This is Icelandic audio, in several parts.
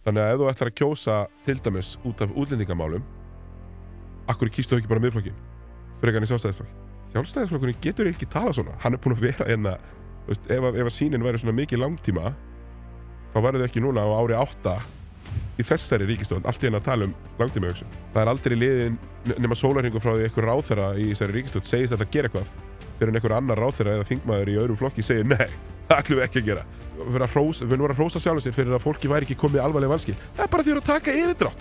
Þannig að ef þú ætlar að kjósa til dæmis út af útlendingamálum, akkur kýstu ekki bara Miðflokkin, frekar en í Sjálfstæðisflokk. Sjálfstæðisflokkurinn getur ekki talað svona. Hann búinn að vera hérna, þú veist, ef að sýnin væri svona mikið langtíma, þá verður þau ekki núna á ári 8 í þessari ríkisstjórn allt í hérna að tala langtímahugsun. Það aldrei liðin nema sólarhringur frá því einhver ráðherra í þessari ríkisstjórn segist að gera eitthvað, fyrir en einhver annar ráðherra eða þingmaður í öðrum flokki segir nei, það ætlum við ekki að gera. Við erum að hrósa sjálfum sér fyrir að fólki væri ekki komið alvarleg vanskil. Það bara því að taka yfirdrátt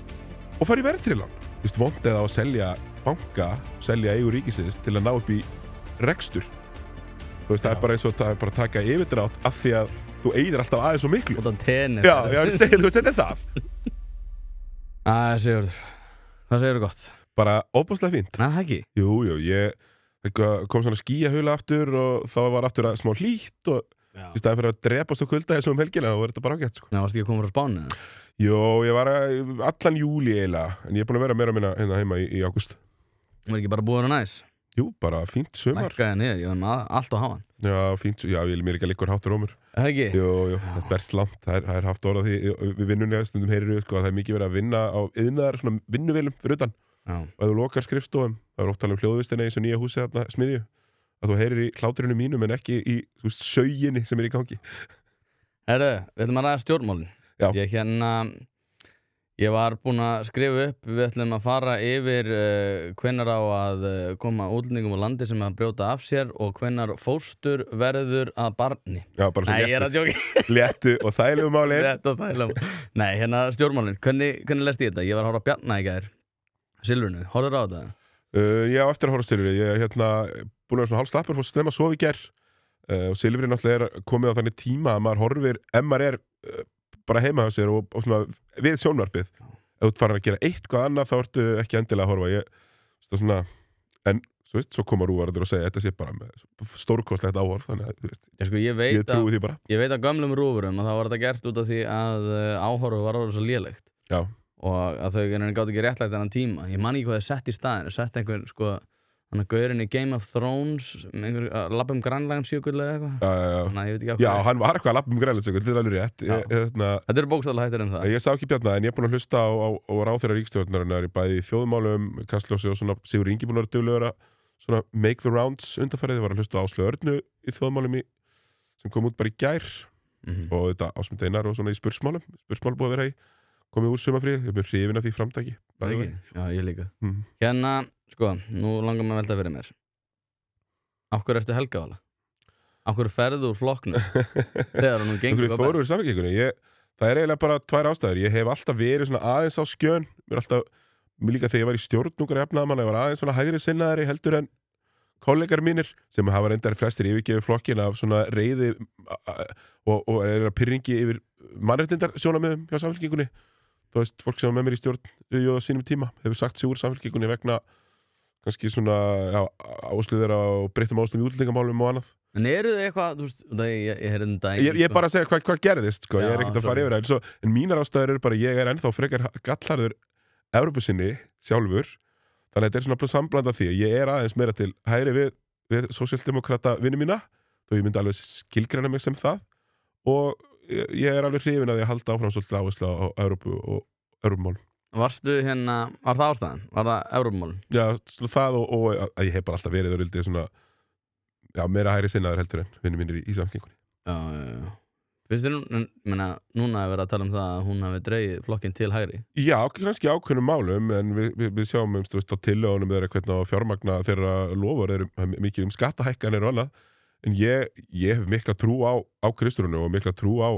og fara í verðtryggðan. Þú veist, vond eða að selja banka, selja eigur ríkisins til að ná upp í rekstur. Þú veist, það bara eins og bara taka yfirdrátt af því að þú eyðir alltaf aðeins svo miklu. Út af tenni. Já, ég segi, þú veist, þetta er það. Sigurður, hvað segirðu gott? Bara óbúslega fínt. Nei, það ekki. Jú, ég kom svona skýjahula aftur og þá var aftur smá hlýtt og í staði fyrir að drepast og kulda þessu helgina, þá var þetta bara ágætt, sko. Nei, varstu ekki að koma frá Spáni, eða? Jú, ég var allan júli eiginlega, en ég er búinn að vera meira minna hérna heima í ágúst. Þú er ekki bara búið að næs? Jú, bara fínt sumar. Lækkaði niður, ég var með allt á hafann. Já, fínt, já, ég mér ekki að liggur hátur rómur. Það ekki? Jú, það berst langt, það er haft orð á því, við vinnunni stundum heyrir sko, að það er mikið verið að vinna á iðnaðar, svona vinnuvélum fyrir utan. Já. Og ef þú lokar skrifstofum, það er oft talað hljóðvistina í þessu nýja húsi þarna, Smiðju, að þú heyrir í hláturinu mínum en ekki í sauginni sem er í gangi. Herru, við ætlum að ræða stjórnmálin. Já. Ég var búinn að skrifa upp, við ætlum að fara yfir hvenær á að koma útlendingum á landi sem að brjóta af sér og hvenær fóstur verður að barni. Já, bara svo Nei, ég er að djóka. léttu og þægilegu máli. Léttu og þægilegu. Nei, hérna stjórnmálin, hvernig lest ég þetta? Ég var að horfa á Bjarna í gær, Silfrinu, horfður á þetta? Já, eftir að horfa á Silfrinu, ég er búinn að vera svona hálfslappur, fór snemma að sofa í gær og Silfrinu náttúrulega er komið á þannig tíma að maður horfir, ef maður er bara heima á sér og svona við sjónvarpið. Ef þú farin að gera eitthvað annað þá ertu ekki endilega að horfa. Svona, en svo koma rúvarður og segja þetta sé bara með stórkostlegt áhorf, þannig að ég trúi því bara. Ég veit að gömlum rúfurum að það var þetta gert út af því að áhorfu var orðið svo lélegt. Já. Og að þau gátt ekki réttlægt þennan tíma. Ég man ekki hvað þau sett í staðinu. Sett einhver, sko, hann að gaurinn í Game of Thrones, einhver að labba Grænlandsjökull eða eitthvað. Já. Þannig að ég veit ekki á hvað. Já, hann var eitthvað að labba Grænlandsjökull, þetta er alveg rétt. Þetta eru bókstaflega hættir en það. Ég sá ekki Bjarna, en ég er búinn að hlusta á ráðherra ríkisstjórnarinnar í bæði þjóðmálum, Kastljósi og svona Sigurður Ingi búinn að vera duglegur að svona make the rounds undanfarið. Ég var að hlusta á Áslaugu Örnu í þjóðmálum sem kom út bara í gær og þetta Ásmund Einar og svona í spursmálum búið að vera í komið úr sumarfríð, ég er mjög hrifinn af því framtaki. Já, ég líka. Hérna, sko, nú langar maður að velta fyrir mér. Af hverju ertu Helgavala? Af hverju ferðu úr flokknu? Þegar hún gengur hvað best? Fóru úr Samfylkingunni. Það er eiginlega bara tvær ástæður. Ég hef alltaf verið svona aðeins á skjön. Mér líka þegar ég var í stjórnungar jafnaðarmanna, ég var aðeins svona hægri sinnaðari heldur en kollegar mínir sem hafa reyndar flestir yfirgefið flokkinn af svona reiði og er að pyrringi yfir mannréttindasjónarmiðum hjá Samfylkingunni. Þú veist, fólk sem var með mér í stjórn á sínum tíma hefur sagt sig úr Samfylkingunni vegna kannski svona áslöður á breyttum áslöðum í útlendingamálum og annað. En eru þið eitthvað, þú veist, ég heyrði um daginn. Ég er bara að segja hvað gerðist, sko, ég er ekkert að fara yfir það. En mínar ástæður eru bara, ég er ennþá frekar gallharður Evrópusinni sjálfur, þannig að þetta er svona sambland af því að ég er aðeins meira til hægri við sósíaldemókrata vinnu mína, þó ég myndi alveg skilgreina mig sem það og ég er alveg hrifinn að ég halda áfram svolítið áherslu á Evrópu og Evrópumálum. Varstu hérna, var það ástæðan? Var það Evrópumálum? Já, það og að ég hef bara alltaf verið öruldið svona, já, meira hægri sinnaður heldur en vinnu mínir í Samfylkingunni. Já. Finnst þér núna að vera að tala um það að hún hafi dreigið flokkinn til hægri? Já, kannski ákveðnum málum, en við sjáum á tillögunum þeirra hvernig á fjármagna þeirra lofur eru mikið skattahækkanir og annað. En ég hef mikla trú á Kristrúnu og mikla trú á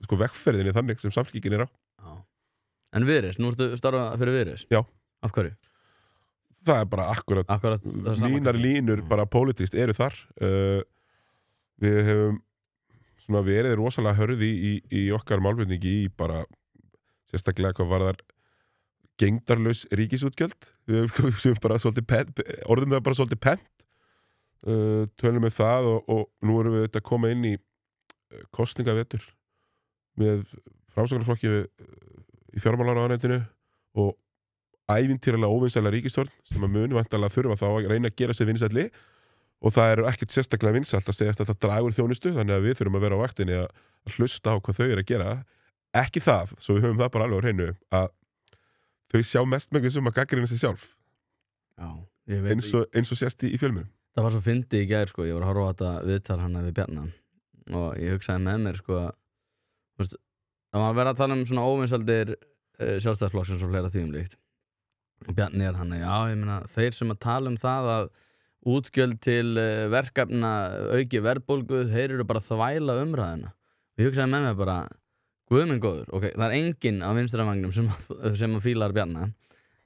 vegferðinni þannig sem Samfylkingin er á. Já. En Viðreisn, nú ertu starfað fyrir Viðreisn? Já. Af hverju? Það er bara akkurat mínar línur bara pólitískt eru þar. Við hefum svona verið rosalega hörði í okkar málflutningi í bara sérstaklega hvað varðar gengdarlaus ríkisútgjöld. Við bara orðum það bara svolítið pent. Tölum við það og nú erum við þetta að koma inn í kosningavetur með Framsóknarflokki í fjármálaráðuneytinu og ævintýralega óvinsæla ríkisstjórn sem að muni væntanlega þurfa þá að reyna að gera sig vinsælli og það er ekkert sérstaklega vinsælt að segja að þetta dragur þjónustu, þannig að við þurfum að vera á vaktinni að hlusta á hvað þau eru að gera ekki það, svo við höfum það bara alveg á hreinu að þau sjá mest með að gagnrýna sig sjálf Já, ég veit eins og sést í fjölmiðlum. Það var svo fyndið í gær, sko, ég var að horfa á þetta viðtal hana við Bjarna og ég hugsaði með mér, sko, þú veist, það var að vera að tala svona óvinsaldir sjálfstæðisflokksins og fleira líkt. Og Bjarni hann, já, ég meina, þeir sem að tala það að útgjöld til verkefna auki verðbólgu, þeir eru bara að þvæla umræðina. Og ég hugsaði með mér bara, guð minn góður, ok, það enginn á vinstravagnum sem að fílar Bjarna.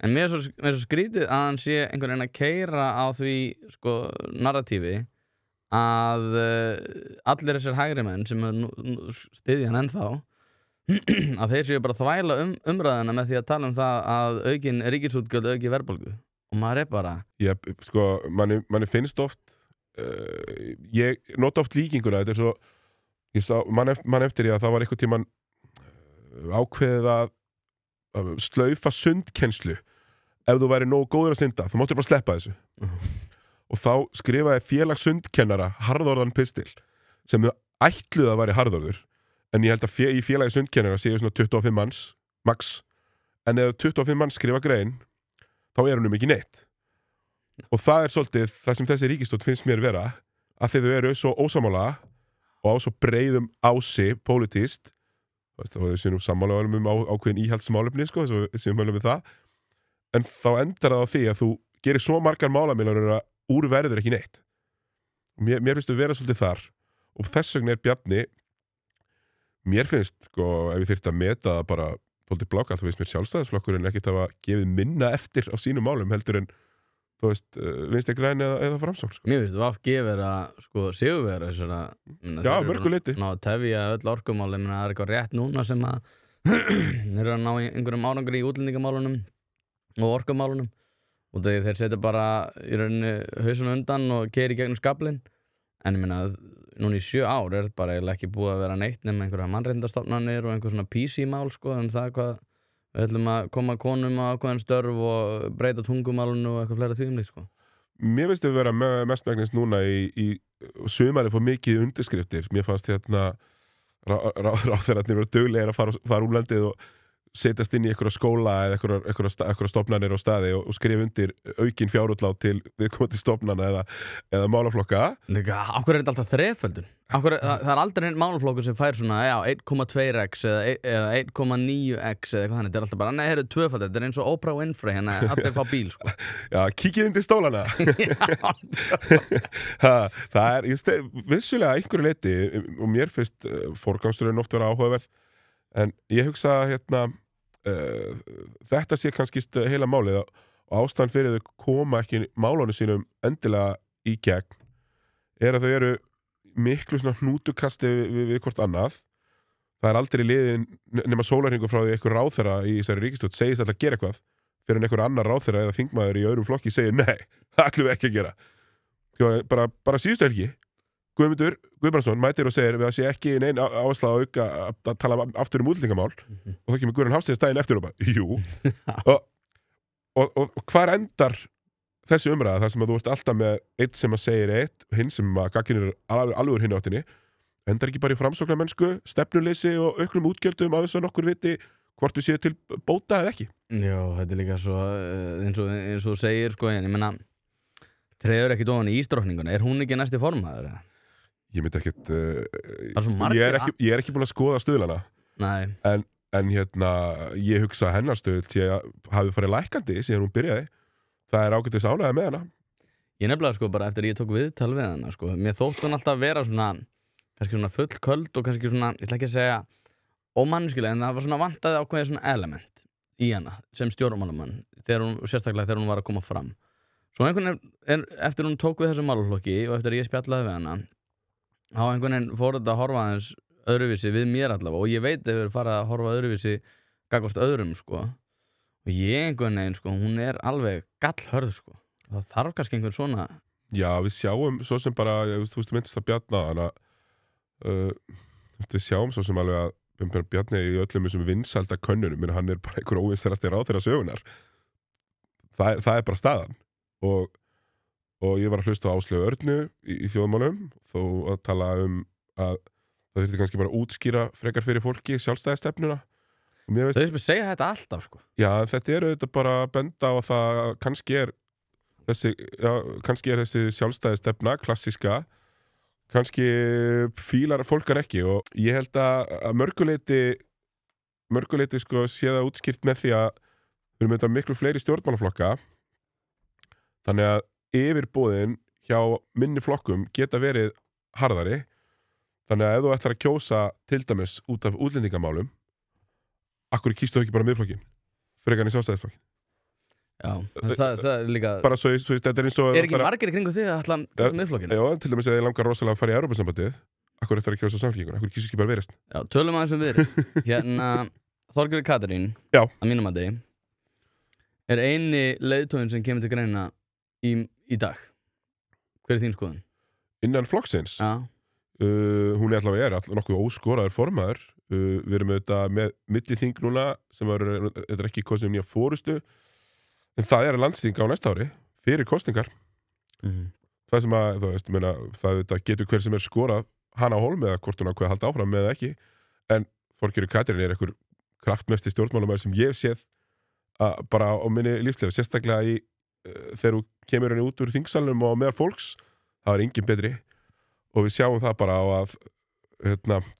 En mér er svo skrítið að hann sé einhvern veginn að keyra á því, sko, narratífi að allir þessir hægri menn sem styðja hann ennþá að þeir séu bara að þvæla umræðina með því að tala það að aukin ríkisútgjöld auki verðbólgu og maður bara sko, manni finnst oft ég nota oft líkinguna þetta svo, ég sá mann eftir því að það var einhvern tímann ákveðið að slaufa sundkennslu ef þú væri nógu góður að synda, þá máttu bara sleppa þessu og þá skrifaði félagssundkennara harðorðan pistil sem þau ætluðu að væri harðorður en ég held að í félagi sundkennara séu svona 25 manns, max en ef 25 manns skrifa grein þá er hún ekki neitt og það er svolítið það sem þessi ríkisstjórn finnst mér vera að þau eru svo ósamála og á svo breiðum ási pólitískt og þau séu nú sammála ákveðin íhaldsmálefni sko, þess að við það en þá endar það á því að þú gerir svo margar málamiðlanir að úr verður ekki neitt. Mér finnst þú vera svolítið þar og þess vegna Bjarni mér finnst, sko, ef ég þyrfti að meta það bara svolítið blákalt, þú veist mér sjálfstæðisflokkurinn ekkert hafa gefið minna eftir á sínum málum heldur en, þú veist, Vinstri græn eða Framsókn, sko. Mér finnst VG vera, sko, sigurvegara þessara Já, mörgu leyti. Ná að tefja öll orkumál, ég meina það er eitthvað rétt núna sem að þeir eru að ná einhverjum árangri í útlendingamálunum og orkumálunum og þeir setja bara í rauninni hausuna undan og keyra í gegnum skaflinn en ég meina núna í 7 ár er bara eiginlega ekki búið að vera neitt nema einhverja mannréttindastofnanir og einhver svona PC-mál sko það hvað við ætlum að koma konum á ákveðin störf og breyta tungumálunu og eitthvað fleira þvíumlíkt sko. Mér finnst þau vera mestmegnis núna í sumarið fór mikið undirskriftir. Mér fannst ráðherrarnir voru duglegir að fara úr landið og setjast inn í einhverja skóla eða einhverja stofnanir á staði og skrifa undir aukin fjárútlát til viðkomandi stofnana eða málaflokka. Akkur er þetta alltaf þreföldun? Það er aldrei einn málaflokkur sem fær svona 1,2x eða 1,9x eða eitthvað þannig. Þetta er alltaf bara, nei, heyrðu tvöfald, þetta er eins og Oprah Winfrey, hérna allir fá bíl, sko. Já, kíkið inn til stólana. Það er, vissulega einhverju leyti og mér finnst forgangsröðin oft vera áhugaverð en ég hugsa þetta sé kannski heila málið og ástæðan fyrir þau koma ekki málunum sínum endilega í gegn er að þau eru miklu svona hnútukasti við hvort annað. Það er aldrei liðin nema sólarhringur frá því einhver ráðherra í þessari ríkisstjórn segist alltaf að gera eitthvað fyrir en einhver annar ráðherra eða þingmaður í öðrum flokki segir nei, það ætlum við ekki að gera. Bara síðustu helgi Guðmundur Guðbrandsson mætir og segir við að sé ekki nein áhersla að auka að tala aftur útlendingamál og þá kemur Guðrún Hafsteins daginn eftir og bara, jú og hvar endar þessi umræða þar sem að þú ert alltaf með einn sem að segir eitt og hinn sem að gagnrýnir alveg hinn áttinni endar ekki bara í framsóknarmennsku, stefnuleysi og auknum útgjöldum að þess að nokkur viti hvort þú séu til bóta eða ekki. Já, þetta er líka svo eins og þú segir sko, en ég menna treður ekkit ofan í ísdrottninguna, er hún ekki næsti formaður eða? Ég myndi ekkert ég er ekki búin að skoða stöðlana en ég hugsa að hennar stöðl til að hafi farið lækandi síðan hún byrjaði það er ágætis ánægja með hana. Ég nefnilega sko bara eftir ég tók viðtal við hana sko, mér þótt hún alltaf vera svona kannski svona fullköld og kannski svona, ég ætla ekki að segja ómannskulega, en það var svona vantaði ákveðið svona element í hana sem stjórnmálamann, sérstaklega þegar hún var að koma fram. Svo einhvern veginn eftir hún tók við þessu málaflokki og eftir ég spjallaði við hana þá einhvern veginn fór þetta að horfa aðeins öðruvísi við mér allavega og ég veit ef við erum farið að horfa öðruvísi gagnvart öðrum sko og ég einhvern veginn sko, hún er alveg gallhörð sko, það þarf kannski einhvern svona. Já, við sjáum svo sem bara, þú veist, myndist að Bjarna við sjáum svo sem alveg að Bjarni í öllum þessum vinsælda könnunum, hann er bara einhver óvinsælasti ráðherra sögunar. Það er bara staðan og ég var að hlusta á Áslaugu Örnu í þjóðmálum þó að tala að það þurfti kannski bara að útskýra frekar fyrir fólki sjálfstæðistefnuna og mér veist, Þau sem segja þetta alltaf sko. já, þetta er auðvitað bara að benda á það að kannski er þessi sjálfstæðistefna klassíska, kannski fílar fólkan ekki og ég held að mörguleiti sko sé það útskýrt með því að við erum þetta miklu fleiri stjórnmálaflokka, þannig að yfirboðin hjá minni flokkum geta verið harðari, þannig að ef þú ætlar að kjósa til dæmis út af útlendingamálum, akkur kýstu ekki bara miðflokkin frekar en í sjálfstæðisflokkin. Já, það er líka Bara svo, þetta er eins og Er ekki margir í kringu því að ætla að miðflokkinu? Já, til dæmis að ég langar rosalega að fara í Evrópusambandið, akkur ætlar að kjósa Samfylkinguna, akkur kýstu ekki bara Viðreisn. Já, tölum aðeins um Viðreisn. Hérna, Þorgerður Katrín, Já. að mínum mati, er eini leiðtoginn sem kemur til greina í dag. Hver er þín skoðun? Innan flokksins, Já, hún er allavega nokkuð óskoraður formaður, við erum auðvitað með milliþing núna sem þetta er ekki kosið nýja fórustu, en það er landsþing á næsta ári fyrir kosningar. Það sem að, þú veist, það getur hver sem er skorað hana á hólm eða hvort hún ákveða að halda áfram eða ekki, en Þorgerður Katrín er einhver kraftmesti stjórnmálamaður sem ég hef séð bara á minni lífsleif, sérstaklega þegar þú kemur henni út úr þingsalunum og meðal fólks, það er engin betri og við sjáum það bara á að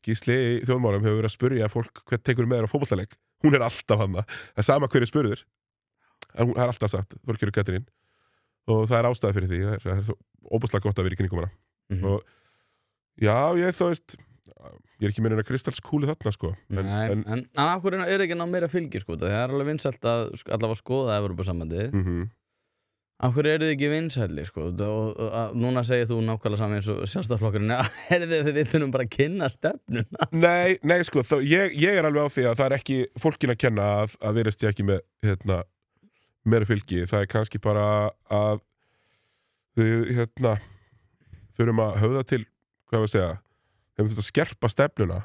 Gísli í þjóðmálum hefur verið að spyrja fólk hvern tekur með þér á fótboltaleik, hún er alltaf hana, það er sama hverju spurður, en hún er alltaf sagt, Þorgerður Katrín, og það er ástæði fyrir því, það er svo óbúslega gott að vera í kringum hana. Og já, þú veist, ég er ekki með neina kristalskúli þarna, sko. en af hverju er ekki ná meira fylgi, sko? Það er alveg vinsælt að allavega skoða Evrópusambandið. Af hverju eru þið ekki vinsælli, sko? Og núna segir þú nákvæmlega saman eins og Sjálfstæðisflokkurinn, við þurfum bara að kynna stefnuna. Nei, sko, ég er alveg á því að það er ekki fólkin að kenna að verðast ég ekki með, meira fylgi, það er kannski bara að við þurfum að höfða til, hvað við segja, hefum þetta að skerpa stefnuna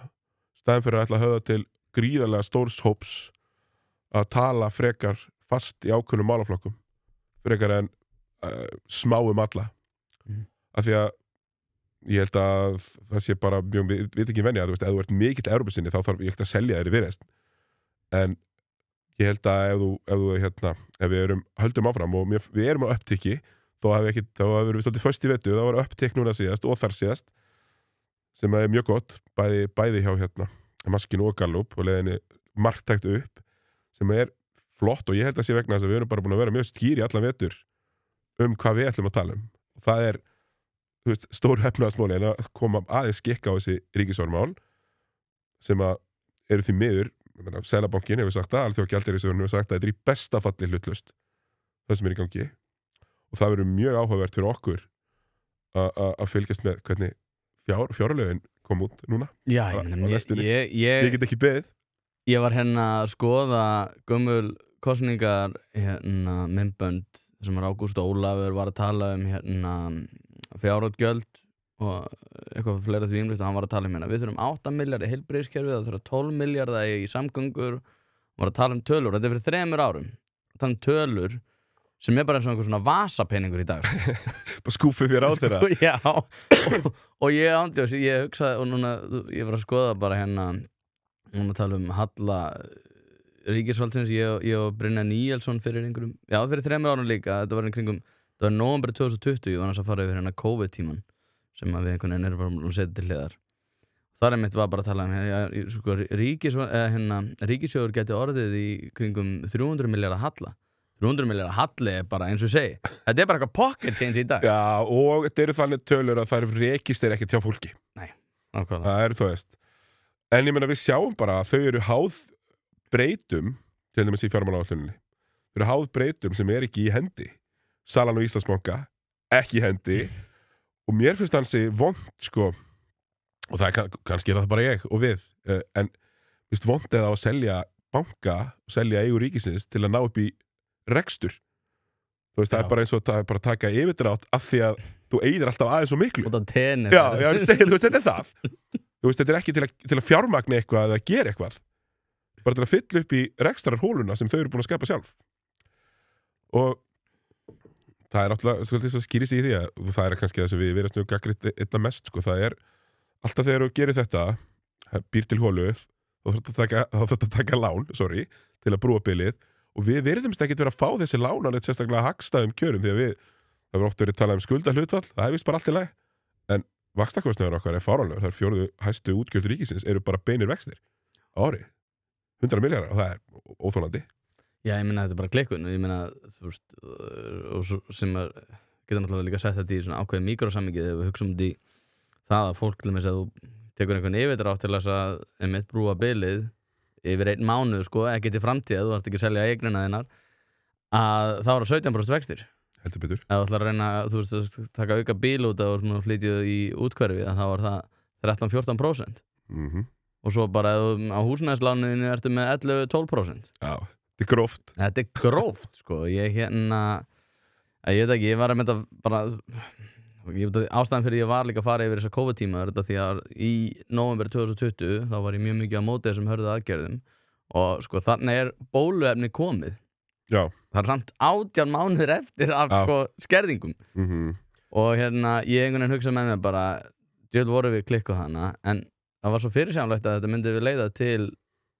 staðin fyrir að ætla að höfða til gríðarlega stórs hóps að tala frekar fast í ákveðnum málaflokkum frekar en smáum alla af því að ég held að það sé bara mjög, við ekki venja, þú veist, ef þú ert mikill Evrópusinni þá þarf ég ekkert að selja þér í Viðreisn, en ég held að ef við höldum áfram og við erum á upptiki, þá hefur við svolítið föst í vetu, þá var upptik núna síðast og þar síðast, sem er mjög gott, bæði hjá Maskinu og Gallup og leiðinni marktækt upp, sem er flott og ég held að sé vegna þess að við erum bara búin að vera mjög skýr í allan vetur hvað við ætlum að tala um. Og það er, þú veist, stór hefnaðasmáli en að koma aðeins skikka á þessi ríkisfjármál sem að eru því miður, Seðlabankinn hefur sagt það, Alþjóðagjaldeyrissjóðurinn hefur sagt að þetta er í besta falli hlutlaust, það sem er í gangi. Og það verður mjög áhugavert fyrir okkur að fylgjast með hvernig fjárlögin kom út núna. Já, ég get ekki beðið. Ég var að skoða gömul kosningar myndbönd sem Ágúst Ólafur var að tala um fjárútgjöld og eitthvað fleira því og hann var að tala um við þurfum 8 milljarða í heilbrigðiskerfið, það þurfum 12 milljarða í samgöngur, var að tala um tölur, þetta er fyrir 3 árum, tala um tölur sem er bara eins og einhver svona vasapeningur í dag. Bara skúfið fyrir á þeirra. Já, og ég hugsaði, og núna, ég var að skoða bara núna tala um halla ríkisvaldsins, ég og Brynja Níelsson fyrir 3 árum líka, þetta var nóvember 2020 og annars að fara yfir COVID-tíman sem við einhvern veginn erum bara að setja til hliðar. Þar var bara að tala um ríkissjóður geti orðið í kringum 300 milljarða halla. 300 milljarða halli er bara eins og segi. Þetta er bara eitthvað pocket change í dag. Já, og þetta eru þannig tölur að það rekist ekkert hjá fólki. Nei, nákvæmlega. Það er, þú veist. En ég meina við sjáum bara að þau eru háð breytum, til dæmis í fjármálaáætluninni. Þau eru háð breytum sem er ekki í hendi. Salan og Íslandsbanka, ekki í hendi. Og mér finnst hansi vond, sko, og það er kannski það bara ég og við, en finnst vond eða að selja banka og selja eigur ríkisins til að ná upp í rekstur. Þú veist, það er bara eins og það er bara að taka yfirdrátt af því að þú eyðir alltaf aðeins svo miklu. Út af tenir. Já, ég segir, þú veist, þetta er það. Þú veist, þetta er ekki til að fjármagna eitthvað eða gera eitthvað. Bara til að fylla upp í rekstrarhóluna sem þau eru búin að skapa sjálf. Og það er alltaf, svolítið svo skýris í því að það er kannski það sem við verðast nú gagnrýnt einna mest, sko, það er alltaf þegar þú gerir þetta, býr til hólu, þá þarf að taka lán, til að brúa bilið, og við virðumst ekki vera að fá þessi lán á neitt sérstaklega hagstæðum kjörum, því að það var oft verið talað skuldahlutfall, það vist bara allt í lagi, en vaxtakostnaður okkar fáránlegur, það fjórðu hæstu útgjöld ríkisins eru bara beinir vextir á ári, 100 milljarðar, og það er óþolandi. Já, ég meina þetta bara klikkun, ég meina, þú veist, og sem getur náttúrulega líka sett þetta í svona ákveðið mikrosamingið þegar við hugsaum þetta í það að fólk til þess að þú tekur einhvern yfirdrátt til þess að einmitt brúa bilið yfir 1 mánuð, sko, ekki til framtíð, þú þarft ekki að selja eignina þinnar, að þá eru 17% vextir. Heldur betur. Ef þú ætlar að reyna, þú veist, að taka auka bíl út og flytja í útkverfi, þá er það 13-14%. Og svo bara á húsnæðislánuðinu ertu með 11-12%. Já, þetta er gróft. Þetta er gróft, sko. Ég veit ekki, ég var að mynda bara, ástæðan fyrir ég var líka að fara yfir þessa COVID-tíma er þetta því að í nóvember 2020 þá var ég mjög mikið á móti þessum hörðu aðgerðum og sko þannig er bóluefni komið. Já. Það er samt 18 mánuðir eftir af sko skerðingum. Og ég einhvern veginn hugsa með mér bara, djöld voru við klikkuð hana, en það var svo fyrirsjáanlegt að þetta myndi við leiða til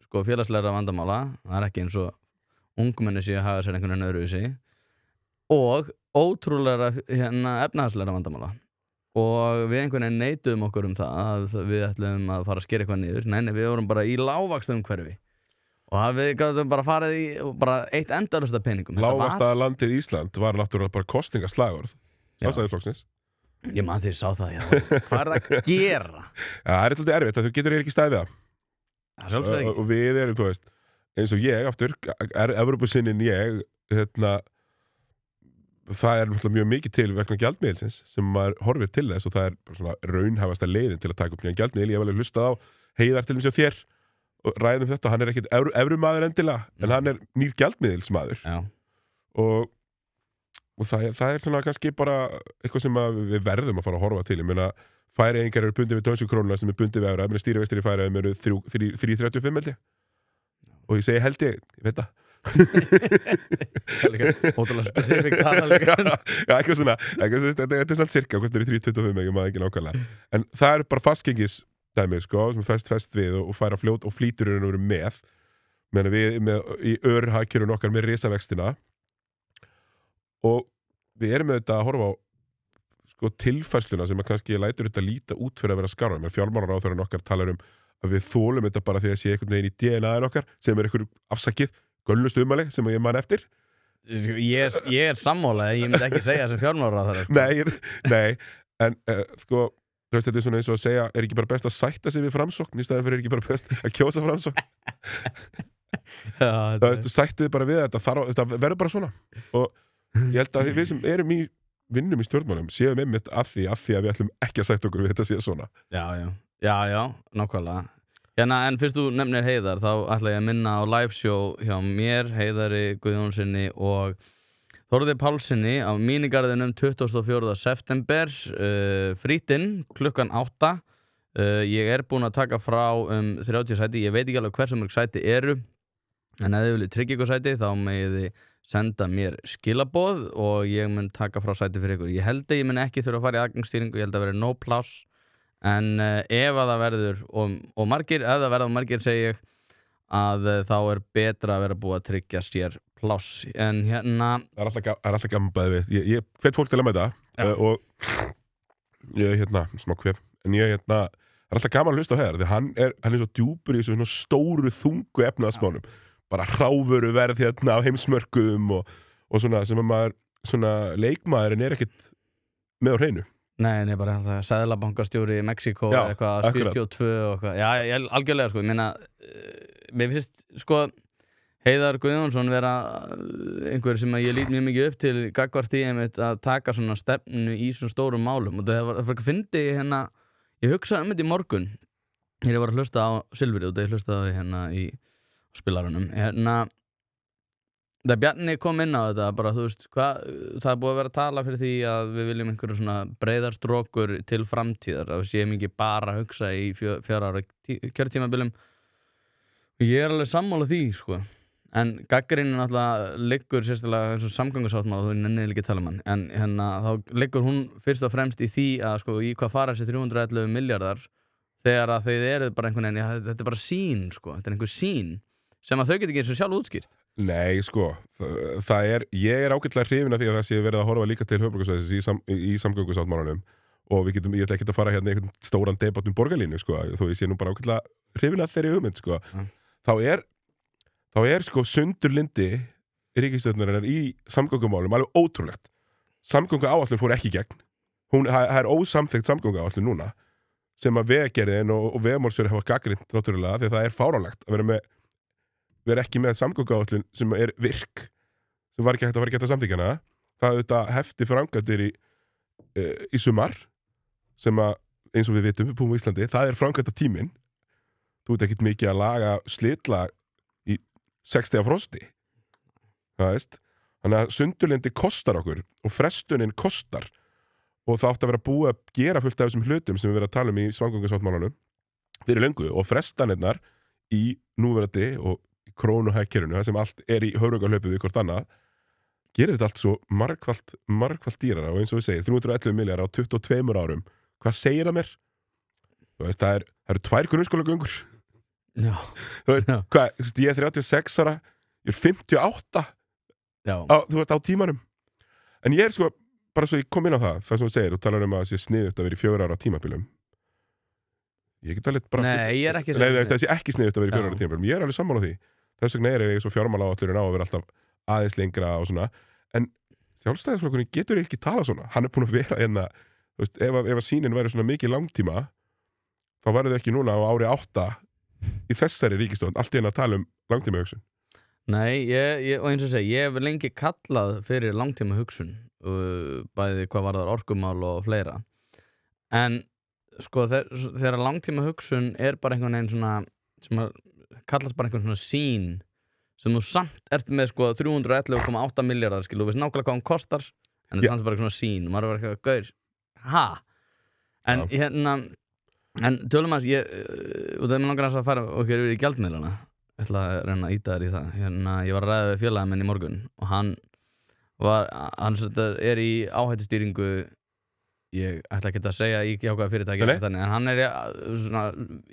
sko félagslegra vandamála, það er ekki eins og ungmenni séu að haga sér einhvern veginn öðruvísi, og ótrúlega efnahagslegra vandamála. Og við einhvern veginn neituðum okkur það að við ætlum að fara að skera eitthvað niður. Nei, við vorum bara í lágvaxtaumhverfi. Og við gætum bara farið í bara eitt endalaust af peningum. Lágvaxtalandið Ísland var náttúrulega bara kosningaslagorð Sjálfstæðisflokksins. Ég man því sá það, já. Hvað er það að gera? Já, það er eitthvað erfitt, þú getur ekki staðið það. Það sjálfsögðu ekki. Og við erum, þú veist, eins og ég aftur, Evrópusinnin ég, það er náttúrulega mjög mikið til vegna gjaldmiðilsins sem maður horfir til þess og það er svona raunhæfasta leiðin til að taka upp nýjan gjaldmiðil. Ég hef alveg hlustað á Heiðar til þess að þér og ræðum þetta, hann er ekkit evrumaður endilega, en hann er nýr gjaldmiðilsmaður. Já. Og það er svona kannski bara eitthvað sem við verðum að fara að horfa til. Ég meina, Færeyingar eru bundið við dönsku krónuna sem er bundið við evra, ég meina stýrivextir í Færeyjum eru 3,35 held ég. Og ég segi held ég veit það. Ótrúlega spesifík tala líka. Já, eitthvað svona, þetta er svona cirka, hvernig er 3,25, ég maður ekki nákvæmlega. En það er bara fastgengis dæmið, sko, sem er fest við og færa fljót og flýtur eru með. Meðan við í örhagkjörun okkar með risavextina. Og við erum með þetta að horfa á sko tilfærsluna sem að kannski lætur þetta líta út fyrir að vera skarra. Menn fjármálaráðherrann okkar talar að við þólum þetta bara því að sé einhvern veginn í DNA-in okkar sem er einhver afsakið gönnust umali sem ég man eftir. Ég er sammálaði, ég myndi ekki segja sem fjármálaráðherra. Sko. Nei, en sko, þetta er svona eins og að segja, er ekki bara best að sætta sig við framsókn í staðin fyrir ekki bara best að kjósa framsókn? Þú sættu þið bara við þetta verður bara svona. Og ég held að við sem erum vinnum í stjórnmálum séum einmitt af því að við ætlum ekki að sætta okkur við þetta séu svona. Já, nákvæmlega. En fyrst þú nefnir Heiðar, þá ætla ég að minna á liveshow hjá mér, Heiðari Guðjónsssyni og Þórði Pálssyni á mínigarðinum 24. september, frítinn klukkan 8. Ég er búinn að taka frá 30 sæti, ég veit ekki alveg hversu mörg sæti eru, en ef þið viljið tryggja ykkur sæti, þá megið þið senda mér skilaboð og ég mun taka frá sæti fyrir ykkur. Ég held að ég mun ekki þurfa að fara í aðgangsstýringu, ég held að vera no pláss. En ef að það verður og margir, ef það verður margir segi ég að þá er betra að vera búið að tryggja sér pláss. En það er alltaf gaman bæði við. Ég hvet fólk til að mæta og ég smá kvef, en ég er alltaf gaman að hlusta á Heiðar því hann er svo djúpur í svona stóru þungu efnaðasmálum. Bara hrávöru verð á heimsmörkuðum og svona sem að maður, svona leikmaðurinn er ekkit með á hreinu. Nei, bara það seðlabankastjóri í Mexíkó eða eitthvað, 72 og eitthvað. Já, algjörlega, sko, ég meina, mér finnst, sko, Heiðar Guðjónsson vera einhver sem ég lít mjög mikið upp til gagnvart í einmitt að taka svona stefnu í svona stórum málum. Og það var ekki að fyndi ég hugsaði þetta í morgun, þegar ég var að hlusta á Silfrið og það ég hlustaði í spilarunum. Þegar Bjarni kom inn á þetta, bara þú veist, það er búið að vera að tala fyrir því að við viljum einhverju svona breiðar strókur til framtíðar, að við séum ekki bara að hugsa í 4 ára kjörtímabilum. Ég er alveg sammála því, sko. En gagnrýnin náttúrulega liggur sérstaklega eins og samgöngusáttmála, þú nennir ekki að tala um hann, en þá liggur hún fyrst og fremst í því að, sko, í hvað fara þessi 311 milljarðar þegar að þau eru bara einhvern veginn, já, þetta bara sýn, sko, þetta einhver sýn sem að þau geta ekki eins og sjálf útskýrt. Nei, sko, ég ágætlega hrifinn af því að það sé verið að horfa líka til höfuðborgarsvæðisins í samgöngusáttmálanum og ég ætla ekki að fara hérna einhvern stóran debatt borgarlínu, sko, þó ég sé nú bara ágætlega hrifinn af þeirri hugmynd, sko. Þá er sko sundurlyndi ríkisstjórnarinnar í samgöngumálum alveg ótrúlegt. Samgönguáætlun fór ekki í gegn. Það ósamþykkt samgönguáætlun núna sem að Vegagerðin og vegamálstjóri hafa gagnrýnt náttúrulega því það fáránlegt að vera ekki með samgönguáætlun sem virk sem var ekki hægt að samþykkja hana. Það auðvitað hefti framkvæmdir í sumar sem að eins og við vitum, við búum í Íslandi, það framkvæmda tíminn. Þú ert ekkert mikið að laga slitlag í 60 frosti. Það veist. Þannig að sundurlyndi kostar okkur og frestunin kostar og það átti að vera búið að gera fullt af þessum hlutum sem við verðum að tala í samgöngusáttmálanum fyrir löngu og frestanirnar í núverandi og krónuhagkerfinu, það sem allt í höfrungarhlaupi við hvort annað, gerir þetta allt svo margfalt dýrara og eins og við segir, 311 milljarðar á 22 árum. Hvað segir það mér? Þú veist, það eru 2 grunnskólagöngur. Já. Þú veist, hvað, ég 36 ára, ég 58 þú veist, á tímanum. En ég sko, bara svo ég kom inn á það sem þú segir, þú talar að það sé sniðugt að vera í 4 ára tímabilum. Ég get alveg bara... Nei, ég ekki það sé ekki sniðugt að vera í 4 ára tímabilum. Ég alveg sammála því. Þess vegna ég svo fjármálaáætlurinn á að vera alltaf aðeins lengra og svona. En Sjálfstæðisflokkurinn getur ekki tala svona. Hann búinn að vera hérna, þú veist, ef sýnin væri svona mikið langtíma, þá væri þau ekki núna á ári 8 í þessari ríkisstjórn, allt í einu að tala langtíma hugsun. Nei, og eins og segi, ég hef lengi kallað fyrir langtíma hugsun, bæði hvað varðar orkumál og fleira. En sko, þegar langtíma hugsun bara einhvern veginn svona, sem að kallast bara einhvern svona sýn, sem þú samt ert með sko 311,8 milljarðar, skilu, þú veist nákvæmlega hvað hún kostar, en þetta er bara svona sýn, og maður er bara eitthvað, gaur, En hérna, en tölum að og það er mér langar að fara okkur yfir í gjaldmiðlana. Ég ætla að reyna að ýta þér í það. Hérna, ég var að ræða við félaginn minn í morgun og hann í áhættustýringu, ég ætla ekki að segja í hvaða fyrirtæki, en hann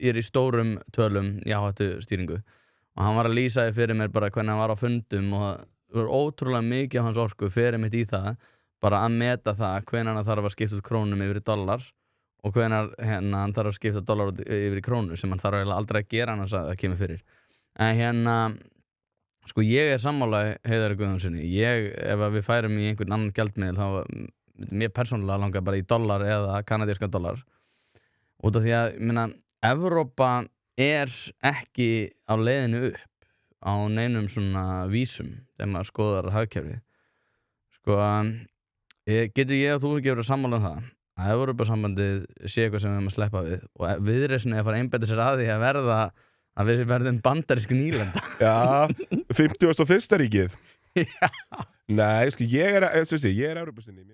í stórum tölum í áhættustýringu og hann var að lýsa fyrir mér bara hvernig hann var á fundum og það var ótrúlega mikið af hans orku fyrir mitt í það, bara að meta það hvenær hann þarf að skipta út krónum yfir í dollar og hvenær hann þarf að skipta dollar yfir í krónu sem hann þarf aldrei að gera annars að það kemur fyrir. En hérna, sko ég sammála Heiðari Guðjónsssyni. Ef við færum í einhvern annan gjaldmiðil þá mér persónulega langar bara í dollar eða kanadíska dollar. Út af því að, Evrópa ekki á leiðinu upp á neinum svona vísum þegar maður skoðar hagkerfið. Sko, getur ég og þú ekki verið sammála um það að Evrópusambandið sé eitthvað sem við erum að sleppa við og Viðreisn að fara að einbeita sér að því að við verðum bandarísk nýlenda. Já, 51. ríkið. Já. Nei, sko, ég er Evrópusinni.